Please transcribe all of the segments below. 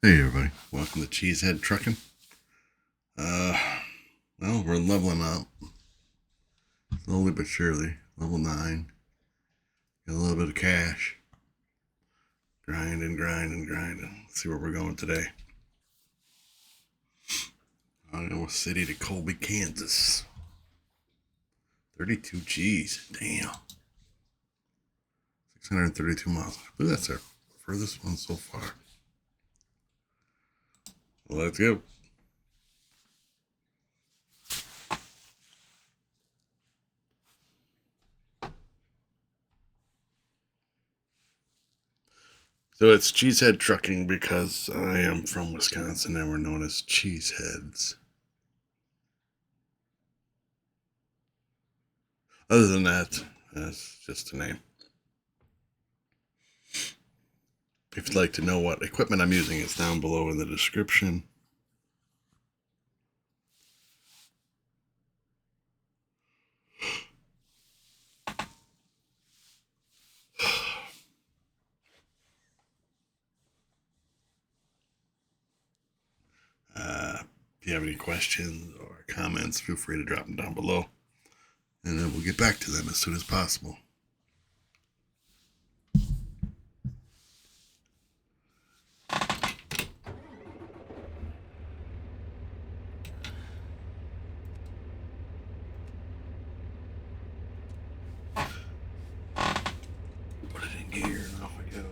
Hey everybody, welcome to Cheesehead Trucking. Well, we're leveling up slowly but surely. Level 9. Got a little bit of cash. Grinding. Let's see where we're going today. Iowa City to Colby, Kansas. 32 G's. Damn. 632 miles. I believe that's our furthest one so far. Let's go. So it's Cheesehead Trucking because I am from Wisconsin and we're known as Cheeseheads. Other than that, that's just a name. If you'd like to know what equipment I'm using, it's down below in the description. If you have any questions or comments, feel free to drop them down below, and then we'll get back to them as soon as possible. Put it in gear and off we go.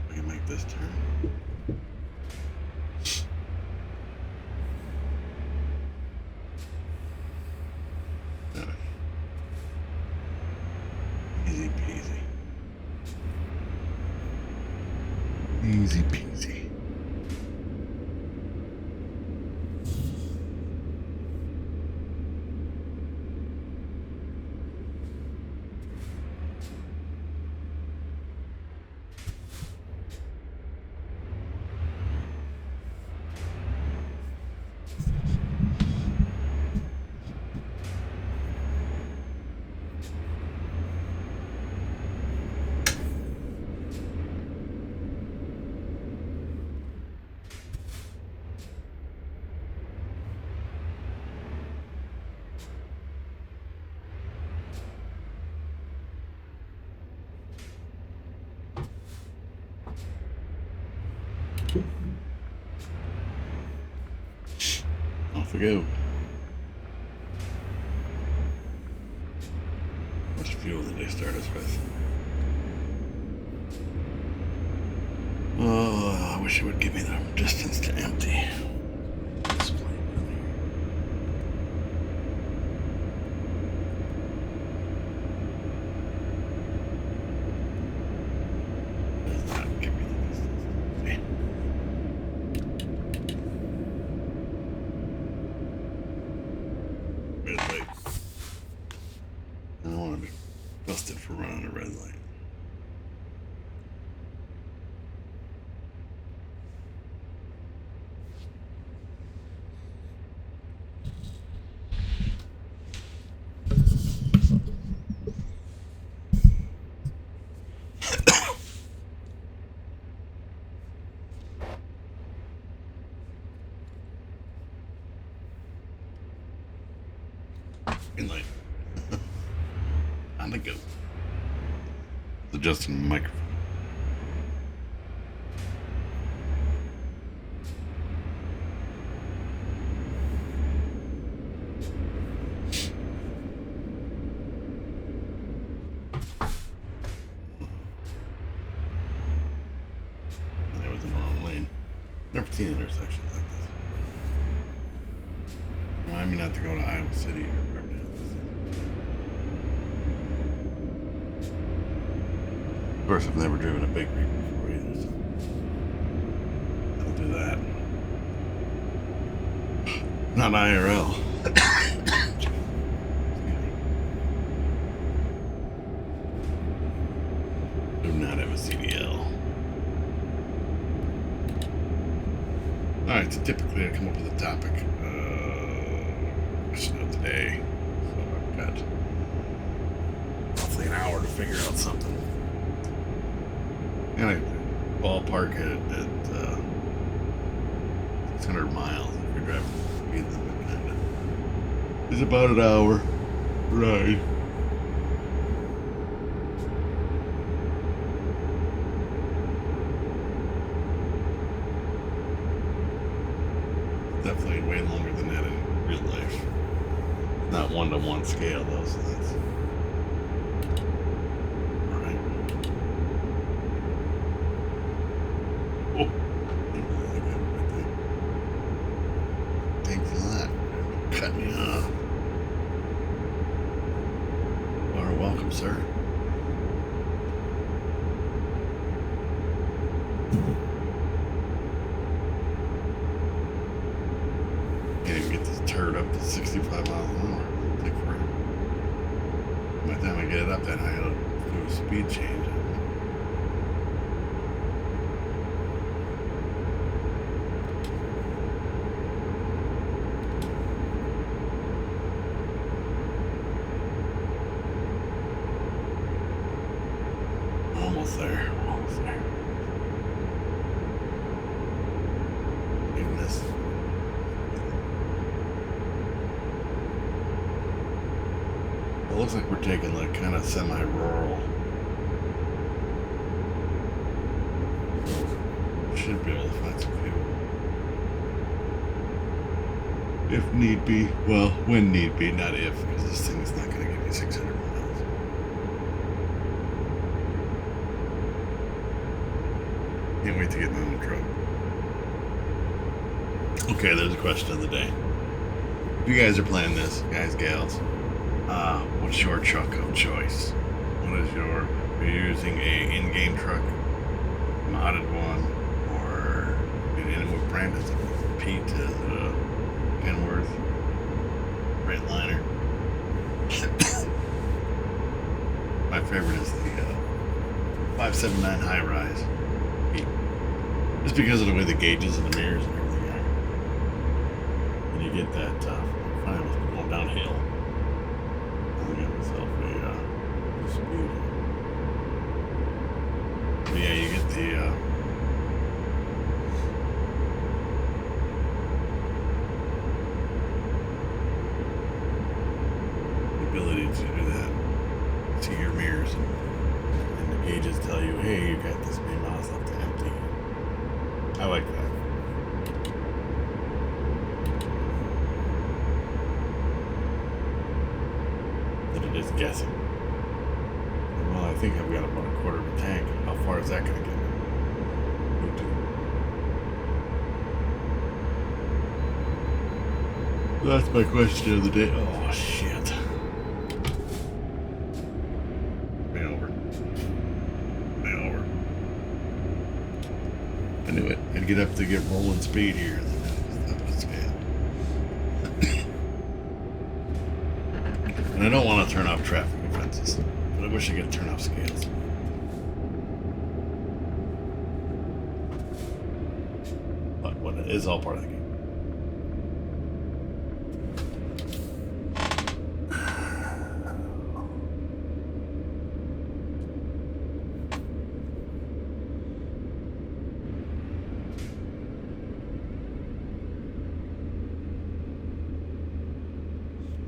We can make this turn. Easy peasy. Easy peasy. Off we go. How much fuel did they start us with? Oh, I wish it would give me the distance to empty. I don't want to be busted for running a red light. Green light. On the go. Adjusting the microphone. That was in the wrong lane. Never seen intersections like this. Remind me not to go to Iowa City or wherever it is. Of course, I've never driven a big rig before either, so I'll do that. Not IRL. Do not have a CDL. Alright, so typically I come up with a topic. Snow today. So I've got roughly an hour to figure out something. And I ballpark it at 600 miles if you're driving the speed limit, kind of. It's about an hour ride. Definitely way longer than that in real life. Not one-to-one scale though, so that's alright. Oh, thanks a lot. Cut me off. You are welcome, sir. Can't even get this turd up to 65 miles an hour. Take forever. By the time I get it up that high, it'll do a speed change. Almost there. Almost there. Goodness. It looks like we're taking like kind of semi-rural. Should be able to find some fuel. If need be. Well, when need be, not if, because this thing is not going to give me 600 miles. Can't wait to get my own truck. Okay, there's a question of the day. If you guys are playing this, guys, gals, what's your truck of choice? What is your, are you using a in-game truck, modded one, or what brand is it? Pete, is it a Kenworth, Freightliner? My favorite is the 579 high rise. Pete. Just because of the way the gauges and the mirrors and everything are. And you get that, finally going downhill. I got myself a speed. But yeah, you get the ability to do that. See your mirrors and the gauges tell you, hey, you got this many miles left to empty. I like that. Is guessing. Well, I think I've got about a quarter of a tank. How far is that going to get me? That's my question of the day. Oh, shit. Way over. Way over. I knew it. I'd get up to get rolling speed here. And I don't want to turn off traffic offenses, but I wish I could turn off scales. But what it is all part of the game.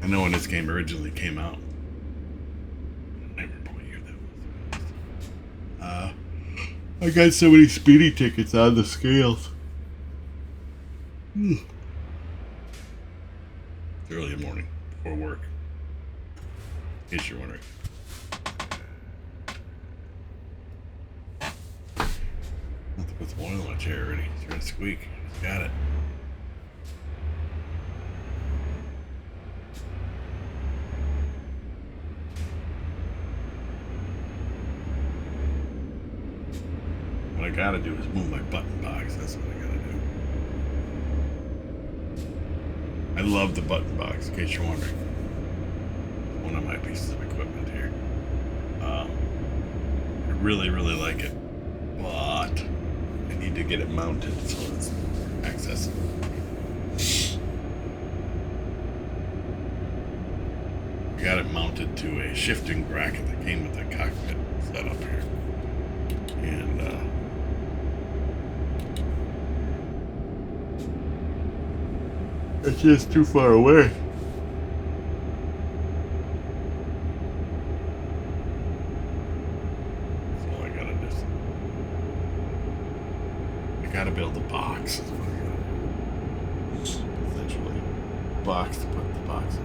I know when this game originally came out. I don't remember what year that was. I got so many speeding tickets on the scales. It's early in the morning before work. In case you're wondering. Not to put some oil on my chair already. It's gonna squeak. Got it. What I gotta do is move my button box. That's what I gotta do. I love the button box, in case you're wondering. One of my pieces of equipment here. I really, really like it. But I need to get it mounted so it's access. I got it mounted to a shifting bracket that came with the cockpit setup here. And it's just too far away. So I gotta build a box. Essentially, box to put the box in.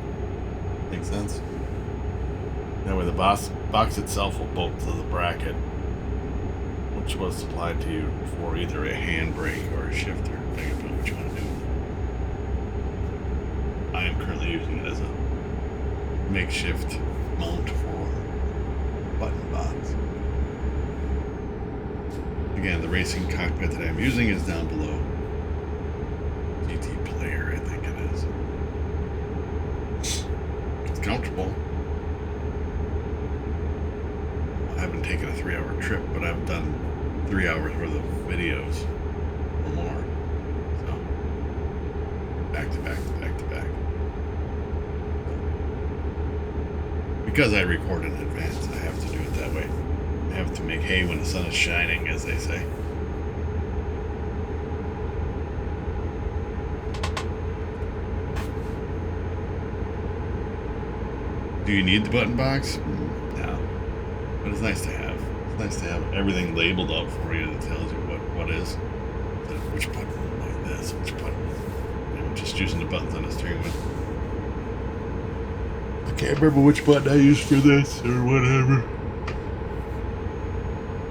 Make sense? That way the box itself will bolt to the bracket, which was supplied to you for either a handbrake or a shifter, depending upon what you want to do. I am currently using it as a makeshift mount for button box. Again, the racing cockpit that I'm using is down below. GTPLAYER, I think it is. It's comfortable. I haven't taken a 3-hour trip, but I've done 3 hours worth of videos or more. So, back to back to back to back. Because I record in advance, I have to do it that way. I have to make hay when the sun is shining, as they say. Do you need the button box? No. But it's nice to have. It's nice to have everything labeled out for you that tells you what is. Which button like this, which button. I'm just using the buttons on the steering wheel. I can't remember which button I used for this or whatever.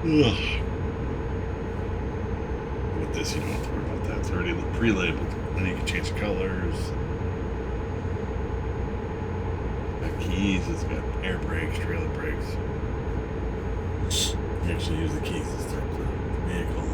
Ugh. With this, you don't have to worry about that. It's already pre-labeled. Then you can change colors. Got keys. It's got air brakes, trailer brakes. You actually use the keys to start the vehicle.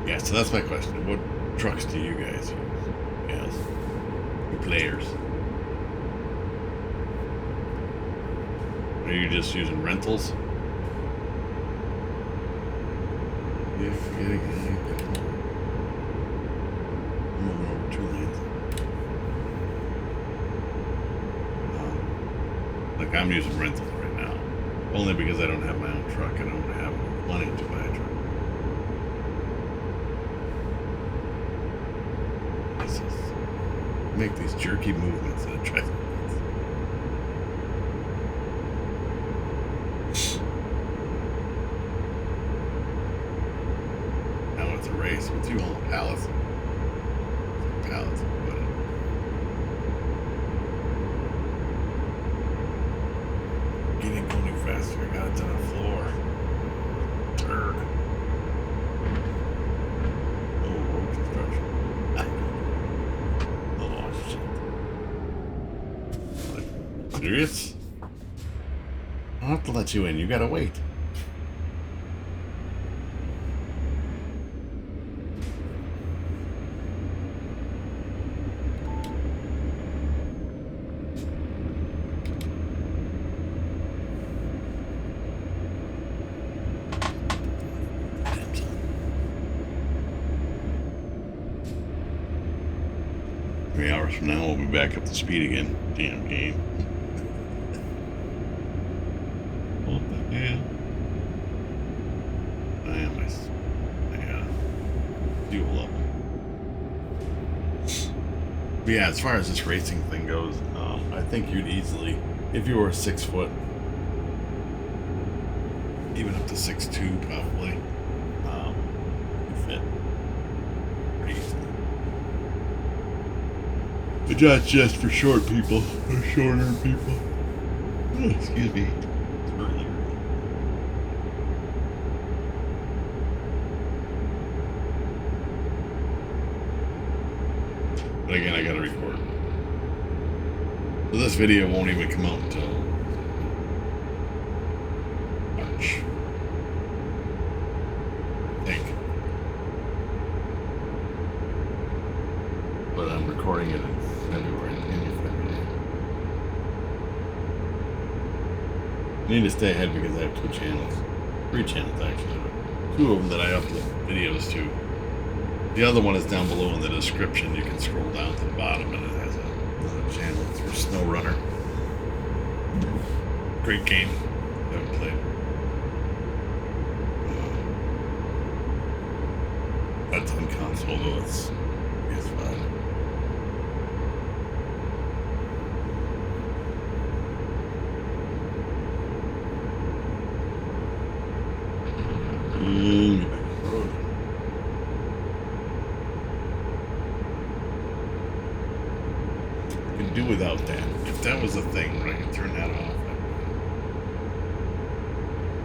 Yeah, so that's my question. What trucks do you guys use? Yes. You players. Are you just using rentals? Yeah, forget it. I'm moving over 2 lanes. Like I'm using rentals right now. Only because I don't have my own truck. I don't have money to buy a truck. Make these jerky movements that drive me nuts. Now it's a race with you all pallets. Pallets of wood. Getting going faster. I got it on the floor. Turd. Oh, road construction. Serious? I'll have to let you in. You gotta wait. Three hours from now, we'll be back up to speed again. Damn game. Yeah. I am my fuel level. But yeah, as far as this racing thing goes, I think you'd easily, if you were 6 foot, even up to 6'2", probably, you'd fit pretty easily. But that's just for short people, or shorter people. Oh, excuse me. It's early. But again, I gotta record. So this video won't even come out until March. I think. But I'm recording it in February. I need to stay ahead because I have 2 channels. 3 channels actually. 2 of them that I upload videos to. The other one is down below in the description. You can scroll down to the bottom and it has another channel. It's for Snowrunner. Great game. I haven't played. That's on console though. It's PS5. Do without that. If that was a thing, right, you turn that off.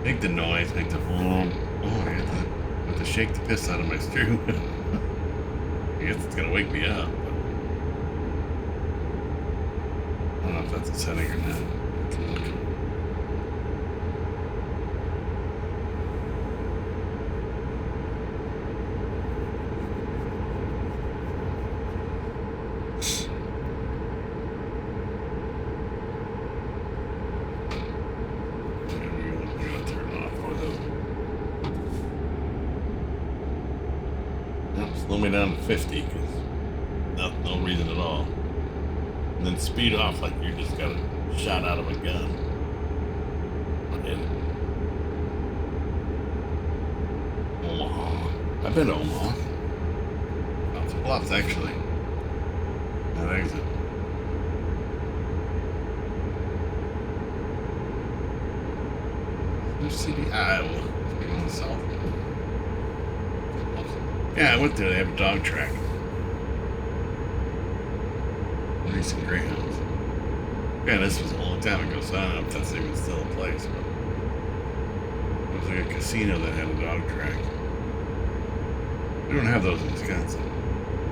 Make the noise, make the oh, I have to shake the piss out of my steering wheel. I guess it's gonna wake me up. But I don't know if that's a setting or not. Slow me down to 50 because no reason at all. And then speed off like you just got a shot out of a gun. And Omaha. I've been to Omaha. Lots of bluffs actually. That exit. New City, Iowa. Going south. Yeah, I went there. They have a dog track. Racing greyhounds. Yeah, this was a long time ago, so I don't know if that's even still in place. But it was like a casino that had a dog track. We don't have those in Wisconsin.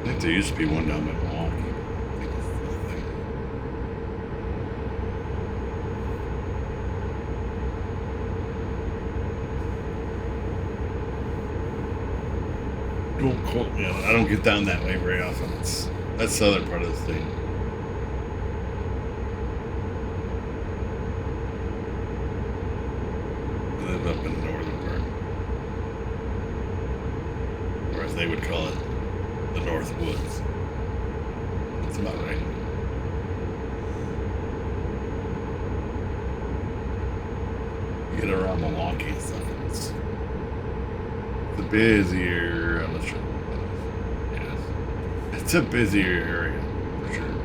I think there used to be one down by Milwaukee. I think it's still a thing. Don't quote me on it. I don't get down that way very often. That's the southern part of the state. I live up in the northern part. Or as they would call it, the North Woods. That's about right. You get around Milwaukee and stuff, and it's the busier, I'm not sure. Yes. It's a busier area, for sure.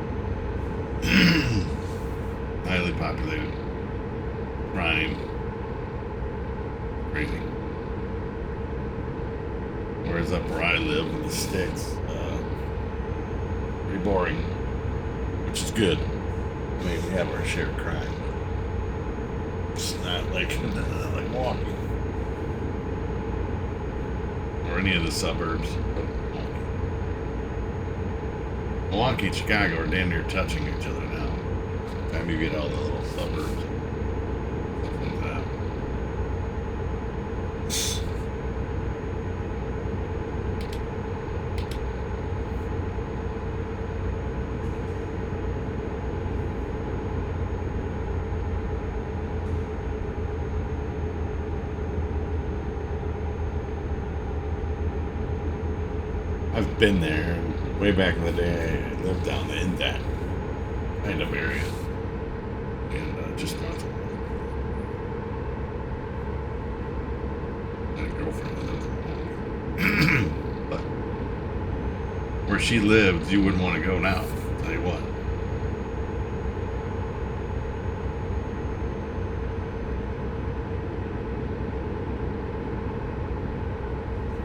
Highly populated. Crime. Crazy. Whereas up where I live in the sticks, pretty boring. Which is good. I mean, we have our share of crime. It's not like walking. Or any of the suburbs. Milwaukee and Chicago are damn near touching each other now. By the time you get all the little suburbs. Stuff like that. I've been there. Way back in the day, I lived down in that kind of area. And just north of I had a girlfriend that lived in but where she lived, you wouldn't want to go now. I'll tell you what.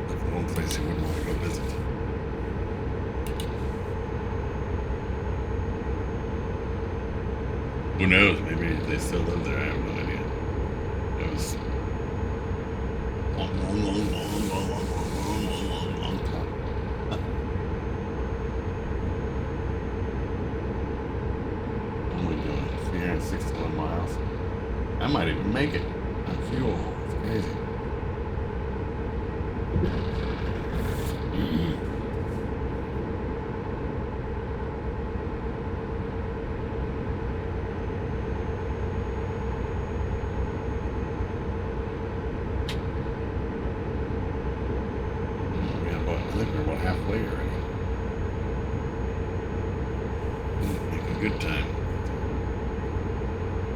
That's the one place you wouldn't want to go visit. Who knows? Maybe they still live there. I have no idea. It was long time. might even make it on fuel. It's crazy. I think we're about halfway already. Making good time.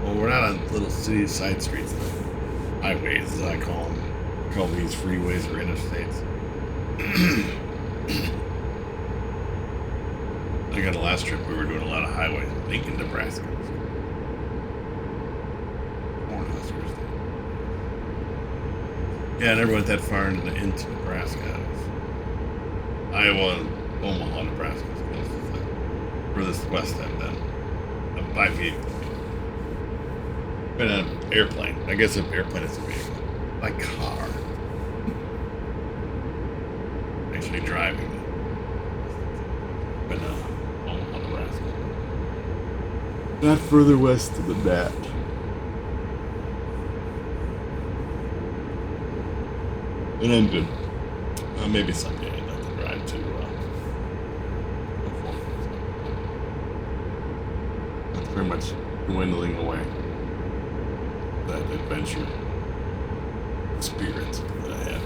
Well, we're not on little city side streets, though. Highways, as I call them. I call these freeways or interstates. I got the last trip we were doing a lot of highways. Lincoln, Nebraska. Cornhuskers. Yeah, I never went that far into Nebraska. Iowa, Omaha, Nebraska is closest. Furthest west I've been. By vehicle. Been an airplane. I guess an airplane is a vehicle. By car. Actually driving. Been Omaha, Nebraska. Not further west than that. And I'm good. Maybe someday I'd like to drive to that's pretty much dwindling away. That adventure spirit that I had.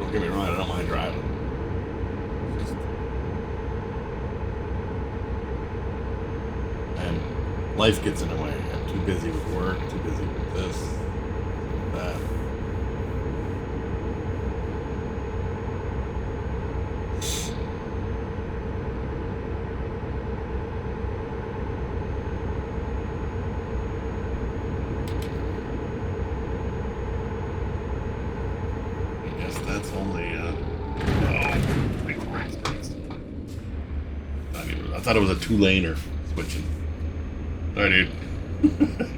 Don't get me wrong, I don't mind driving. And life gets in the way. I'm too busy with work, too busy with this, that. That's only, I thought it was a 2-laner switching. Sorry, dude.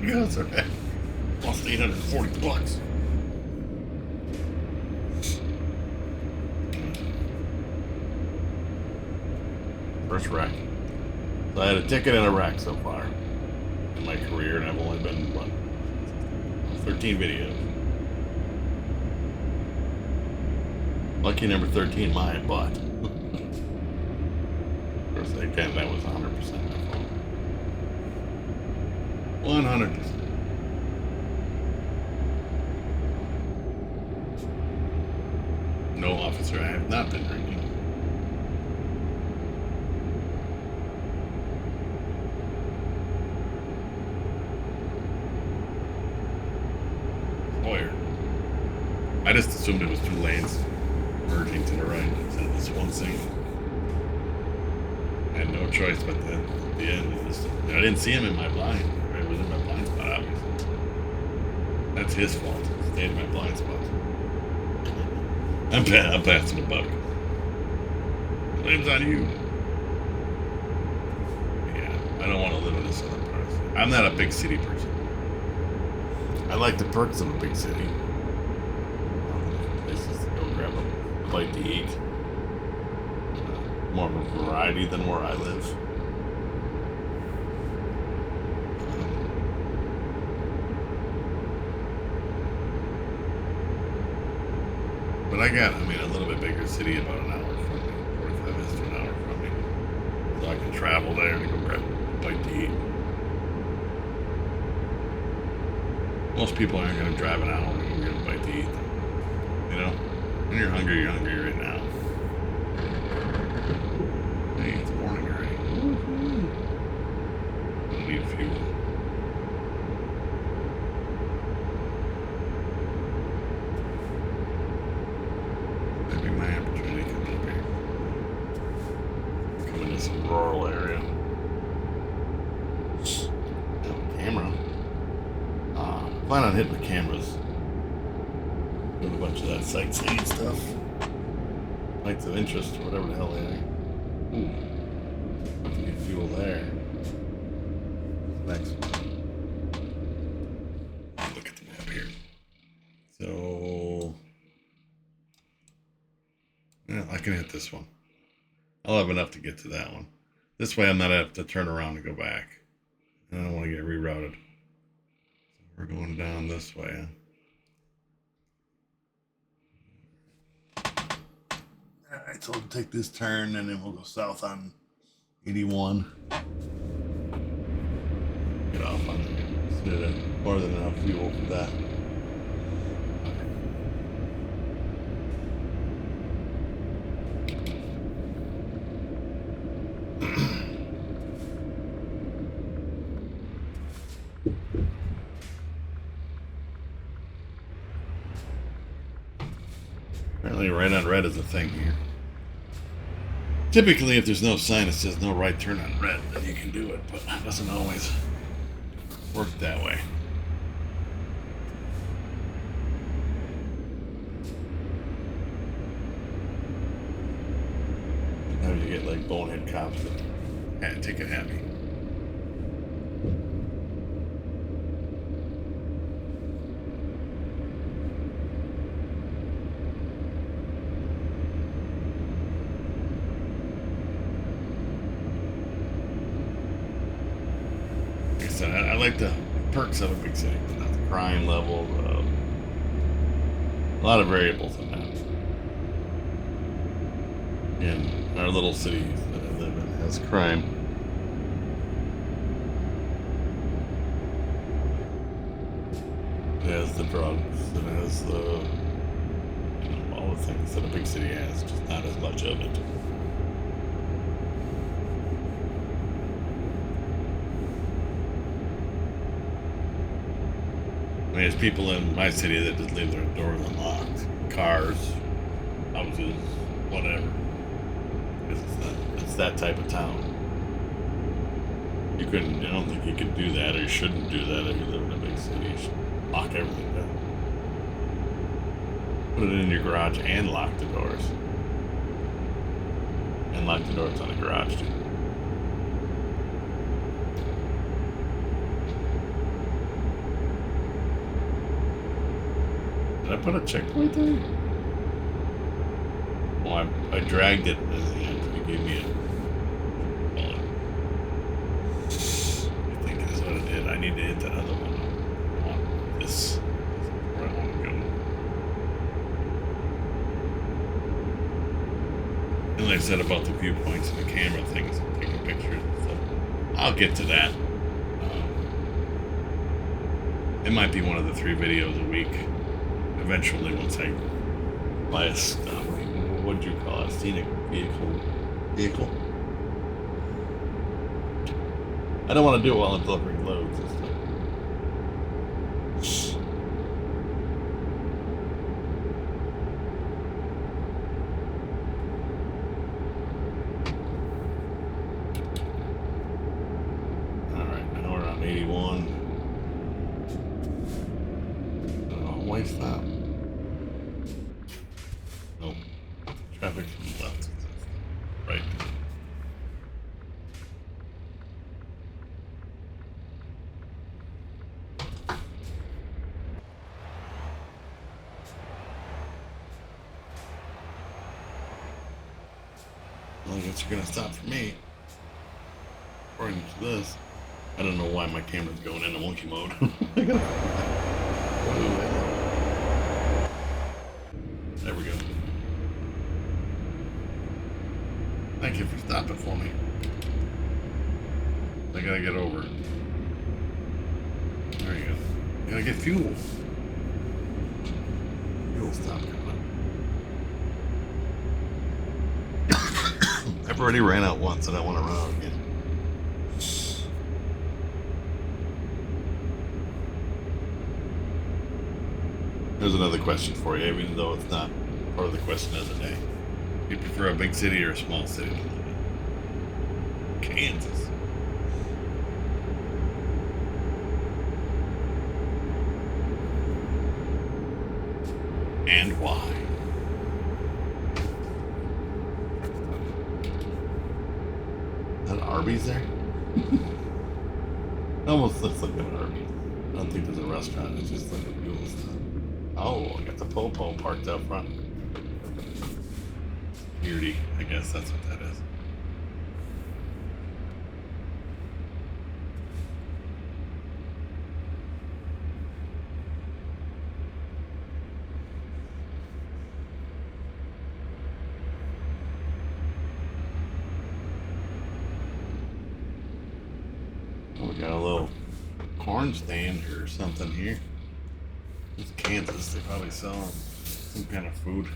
Yeah, that's okay. Lost $840. First wreck. So I had a ticket and a wreck so far in my career, and I've only been, 13 videos. Lucky number 13, mine, but of course, again, that was 100% my fault. 100%. No, officer, I have not been drinking. Lawyer. I just assumed it was 2 lanes. Merging to the right instead of this one single. I had no choice but then at the end of this. I didn't see him in my blind. I was in my blind spot, obviously. That's his fault. He stayed in my blind spot. I'm passing the buck. Blame's on you. Yeah, I don't want to live in this other part. I'm not a big city person. I like the perks of a big city. Places to go grab a bite to eat. More of a variety than where I live. But I got, a little bit bigger city, about an hour from me, 45 minutes to an hour from me. So I can travel there to go grab a bite to eat. Most people aren't going to drive an hour to go get a bite to eat. You know? When you're hungry right now. Hey, it's morning already. Don't need fuel. Maybe my opportunity coming up here. Coming to some rural area. Camera. Plan on hitting the cameras. Doing a bunch of that sightseeing stuff. Lights of interest, or whatever the hell they are. Ooh. Need fuel there. Next one. Look at the map here. So, yeah, I can hit this one. I'll have enough to get to that one. This way I'm not have to turn around and go back. I don't want to get rerouted. So we're going down this way. Alright, so we'll take this turn and then we'll go south on 81. Get off on there. More than enough fuel for that. Apparently right on red is a thing here. Typically if there's no sign that says no right turn on red, then you can do it, but it doesn't always work that way. Sometimes you get like bonehead cops that take it at me. I like the perks of a big city, not the crime level, a lot of variables in that. In our little city that I live in has crime. It has the drugs, it has the, all the things that a big city has, just not as much of it. I mean, there's people in my city that just leave their doors unlocked. Cars, houses, whatever. Because it's that type of town. I don't think you can do that, or you shouldn't do that if you live in a big city. You should lock everything down. Put it in your garage and lock the doors. And lock the doors on the garage too. Did I put a checkpoint there? Well, I dragged it at the end. It gave me a... I think that's what it did. I need to hit that other one. I want this. Where I want to go. And like I said about the viewpoints and the camera things, taking pictures and stuff. I'll get to that. It might be one of the 3 videos a week. Eventually, once I buy a what'd you call it? Scenic vehicle. I don't want to do it while I'm delivering loads and stuff. All right, now we're on 81. White stop. Nope. Traffic from the left. Right. Well, I guess you're gonna stop for me. According to this. I don't know why my camera's going into monkey mode. I gotta... There we go. Thank you for stopping for me. I gotta get over. There you go. You gotta get fuel. Fuel stop coming up. I've already ran out once and I want to run out again. Here's another question for you, even though it's not part of the question of the day. Do you prefer a big city or a small city to live in? Kansas. And why? Is that Arby's there? It almost looks like an Arby's. I don't think there's a restaurant, it's just like a fuel stop. Oh, I got the Popo parked out front. Beardy, I guess that's what that is. Got a little corn stand or something here. It's Kansas. They probably sell some kind of food.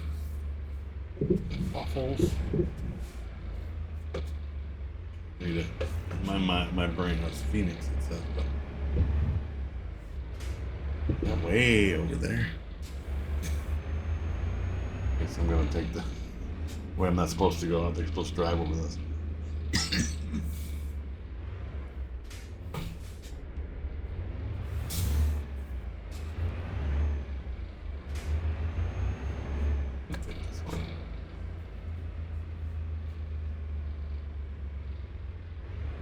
Waffles. Need it. My brain was Phoenix and stuff, but that way over there. Guess I'm gonna take the way I'm not supposed to go. I think I'm supposed to drive over this.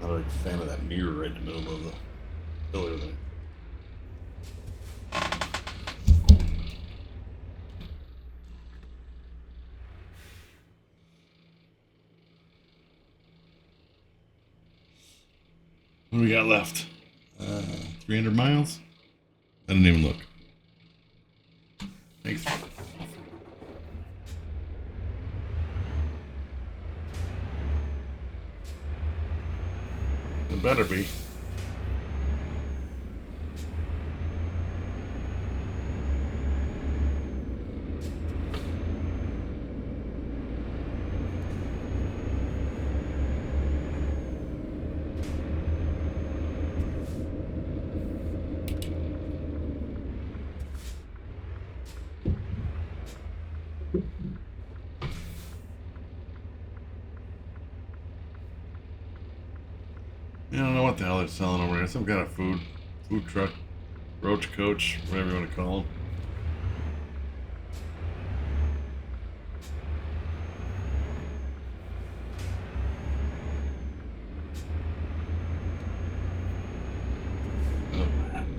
Not a big fan of that mirror right in the middle of the pillar there. What do we got left? 300 miles? I didn't even look. Thanks. It better be. I don't know what the hell they're selling over here. Some kind of food truck, roach coach, whatever you want to call them.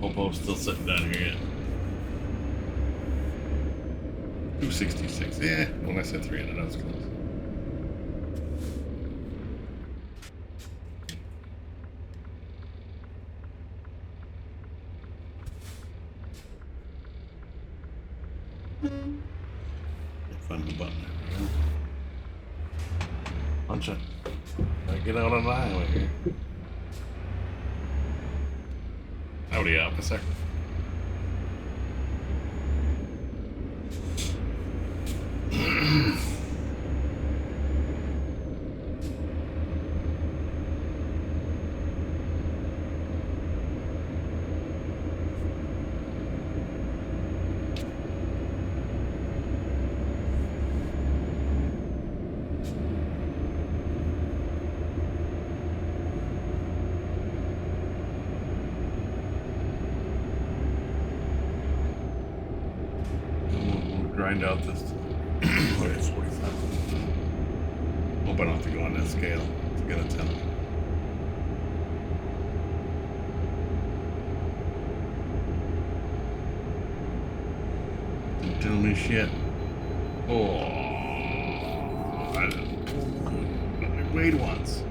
Oh, Popo's still sitting down here yet. 266. Yeah, when I said 300, I was close. Find the button. Punch it. Gotta get out on the highway here. Howdy, officer. Grind out this. Oh, it's 45. Hope I don't have to go on that scale to get a 10. Don't tell me shit. Oh, I weighed once.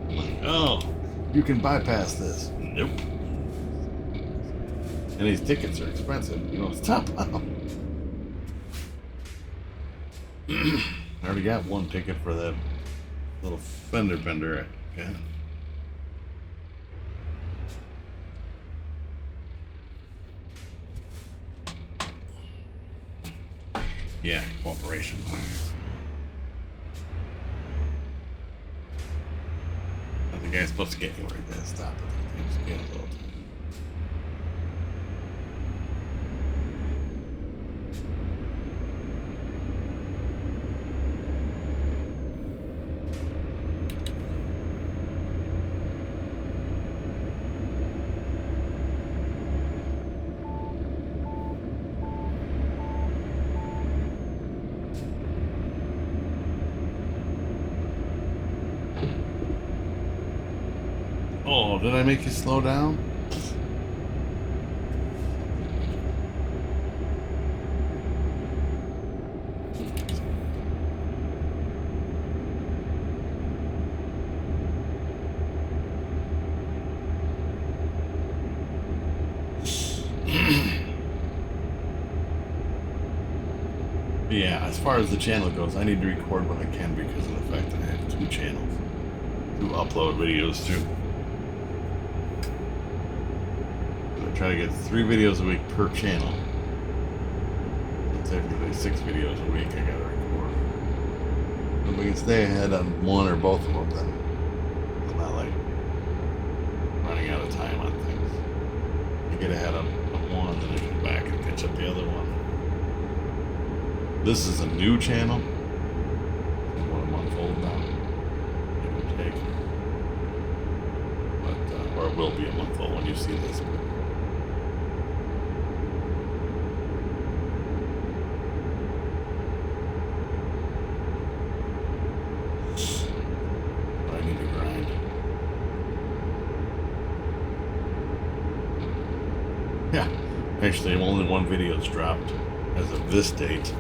I'm like, oh, you can bypass this. Nope. And these tickets are expensive. You don't stop them. I already got one ticket for that little fender bender. Yeah. Yeah, cooperation. I think I'm supposed to get you right there. Stop it. Just get a little time. Oh, did I make you slow down? yeah, as far as the channel goes, I need to record when I can because of the fact that I have 2 channels to upload videos to. I try to get 3 videos a week per channel. That's technically 6 videos a week I gotta record. If we can stay ahead on one or both of them, then I'm not like running out of time on things. I get ahead on one, then I come back and catch up the other one. This is a new channel. What, a month old now? It would take. But, or it will be a month old when you see this. But I need to grind. Yeah. Actually, only one video's dropped as of this date.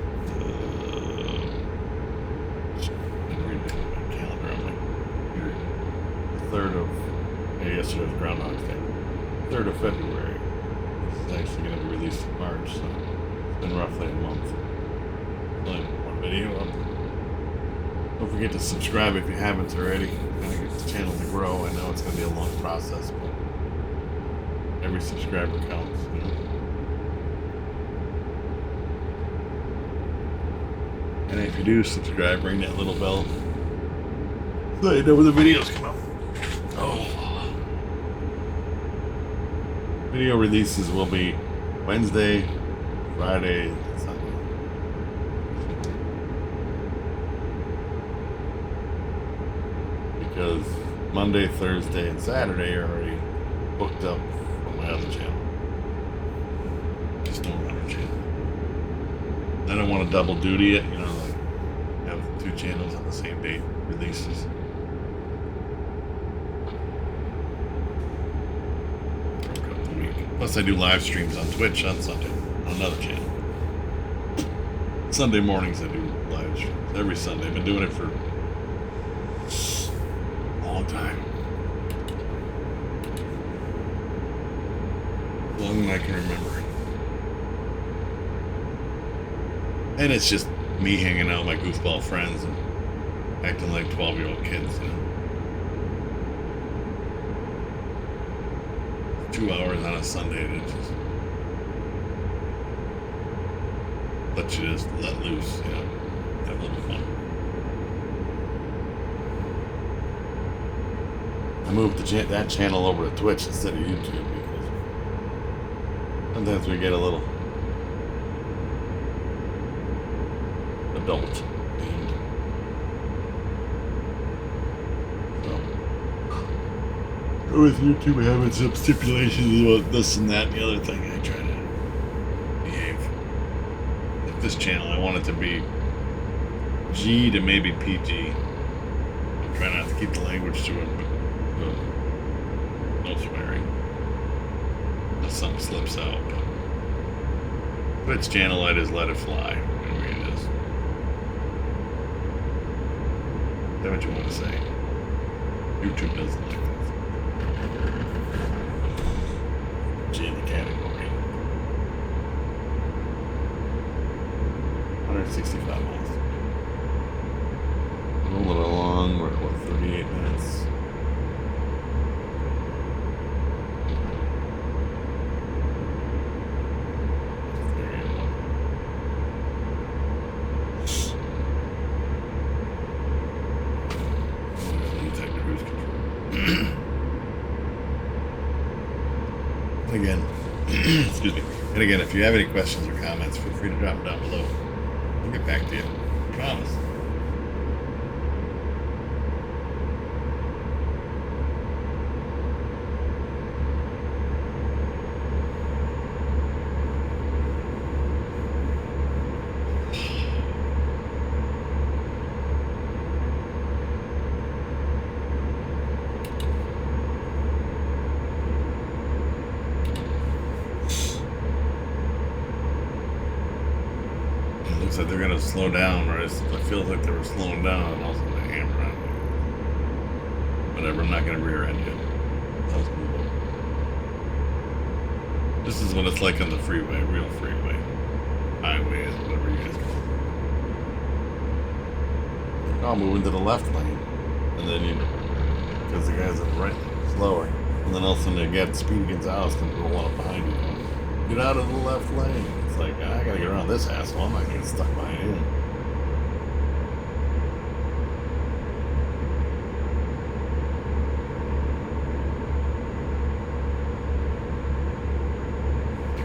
Yesterday's Groundhog's Day. 3rd of February. This is actually going to be released in March, so it's been roughly a month. Only one video up. Don't forget to subscribe if you haven't already. I'm going to get the channel to grow. I know it's going to be a long process, but every subscriber counts, you know. And if you do subscribe, ring that little bell so you know when the videos come out. Oh. Video releases will be Wednesday, Friday, and Sunday. Because Monday, Thursday, and Saturday are already booked up for my other channel. The Snowrunner channel. I don't want to double duty it, you know, like have 2 channels on the same date releases. Plus I do live streams on Twitch on Sunday, on another channel. Sunday mornings I do live streams, every Sunday. I've been doing it for a long time. Longer than I can remember. And it's just me hanging out with my goofball friends and acting like 12-year-old kids, you know. 2 hours on a Sunday to just let loose, you know, have a little fun. I moved that channel over to Twitch instead of YouTube because sometimes we get a little adult. With YouTube having some stipulations about this and that and the other thing, I try to behave. Like this channel, I want it to be G to maybe PG. I'm trying not to keep the language to it, but no swearing. Unless something slips out. But Twitch channel, I just let it fly. Whatever it is. Is that what you want to say? YouTube doesn't like that. G in the category. 165 miles. Rolling along, we're at what, 38 minutes. Again, excuse me. And again, if you have any questions or comments, feel free to drop them down below. I'll get back to you. I promise. Looks like they're gonna slow down, or it feels like they were slowing down, and also the hammer on me. Whatever, I'm not gonna rear end you. This is what it's like on the freeway, real freeway. Highway, whatever you guys call it. I'll move into the left lane, and then because the guys on the right lane slower, and then all of a sudden they get speed against Alice and roll up behind you. Get out of the left lane. It's like, I gotta get around this asshole. I'm not gonna get stuck behind him.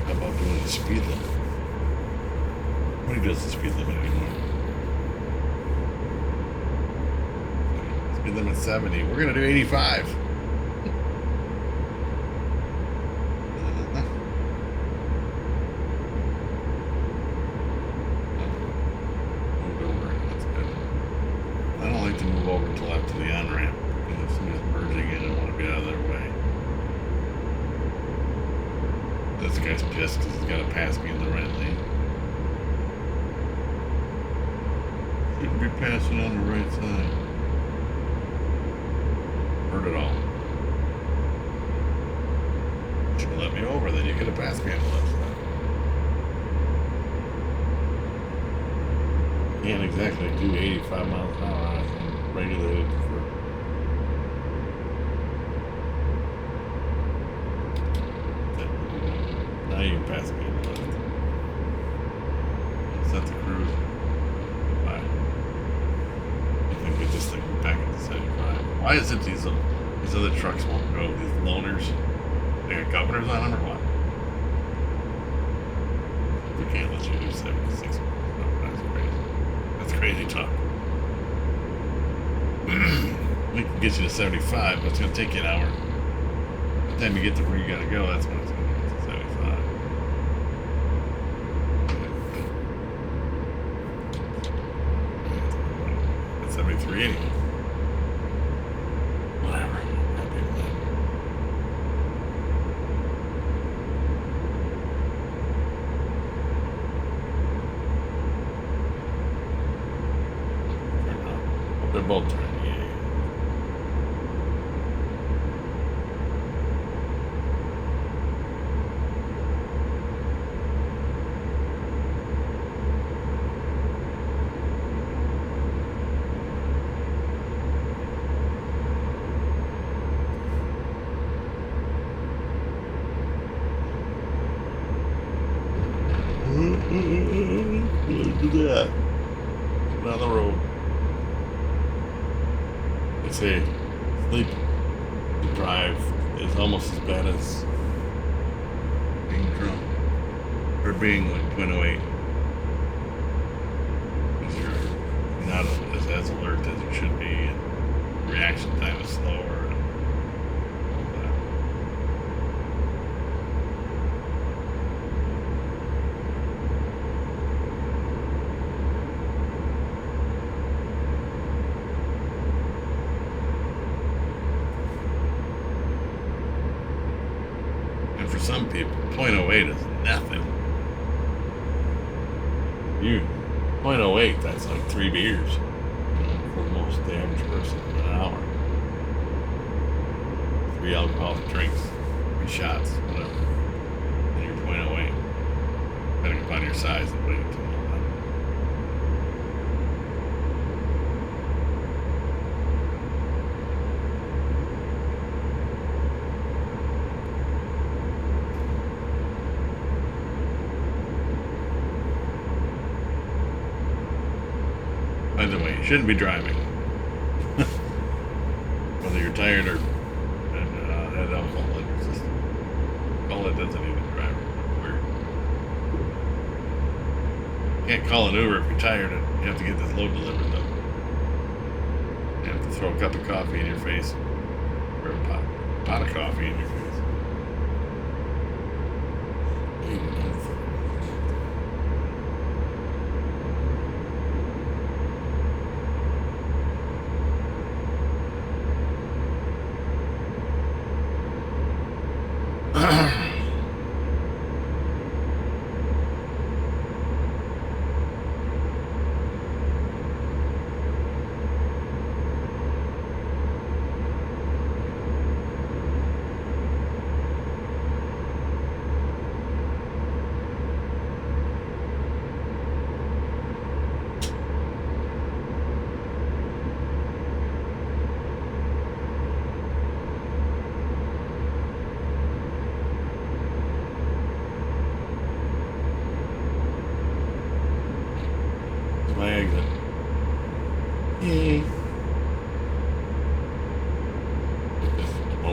How about doing the speed limit? Nobody does the speed limit anymore. Speed limit 70. We're gonna do 85. Moved over. That's good. I don't like to move over until after the on-ramp because if somebody's merging in, I want to be out of their way. This guy's pissed because he's got to pass me in the right lane. Shouldn't be passing on the right side. Heard it all. Should have let me over, then you could have passed me on the left side. Can't exactly do 85 miles an hour. I'm regulated for. Now you can pass me on the left. Set the cruise. Bye. I think get this thing back into 75. Why is it these other trucks won't go? These loaners? They got governors on them or what? We can't let you do 76. Oh, that's crazy. That's crazy talk. We can get you to 75, but it's going to take you an hour. By the time you get to where you got to go, that's when it's going to get to 75. That's 73 anyway. Whatever. Happy with that. They're both turning. Do that. Down the road. They say sleep drive is almost as bad as being drunk or being like 0.08. Because you're not as alert as you should be, and reaction time is slower. For some people, 0.08 is nothing. 0.08, that's like 3 beers for most the average person in an hour. 3 alcoholic drinks, 3 shots, whatever. And you're 0.08. Depending upon your size and weight and all that. By the way, you shouldn't be driving. Whether you're tired or had alcohol in your system. Call it doesn't even drive. Weird. You can't call an Uber if you're tired and you have to get this load delivered though. You have to throw a cup of coffee in your face. Or a pot of coffee in your face.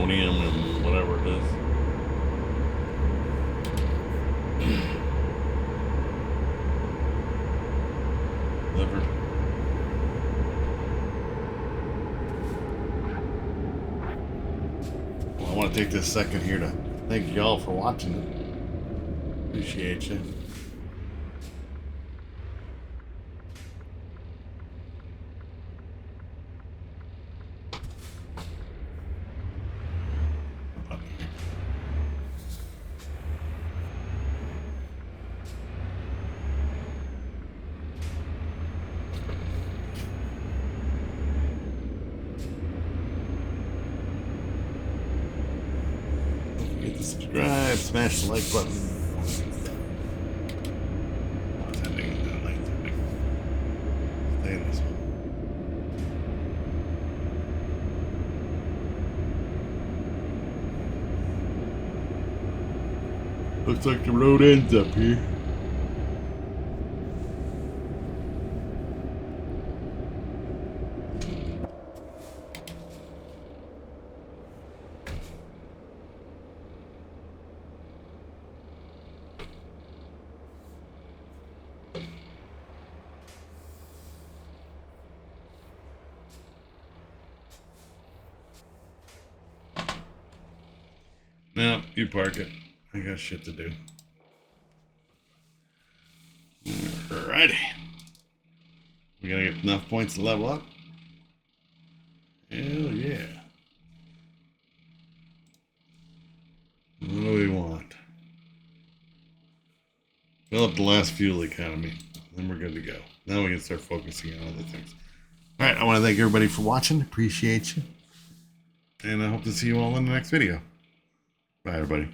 ammonium and whatever it is. Liver. Well, I want to take this second here to thank y'all for watching it. Appreciate you. Hit the subscribe, smash the like button. Stay in this one. Looks like the road ends up here. No, you park it. I got shit to do. Alrighty. We gotta get enough points to level up. Hell yeah. What do we want? Fill up the last fuel economy. Then we're good to go. Now we can start focusing on other things. Alright, I want to thank everybody for watching. Appreciate you. And I hope to see you all in the next video. Bye, everybody.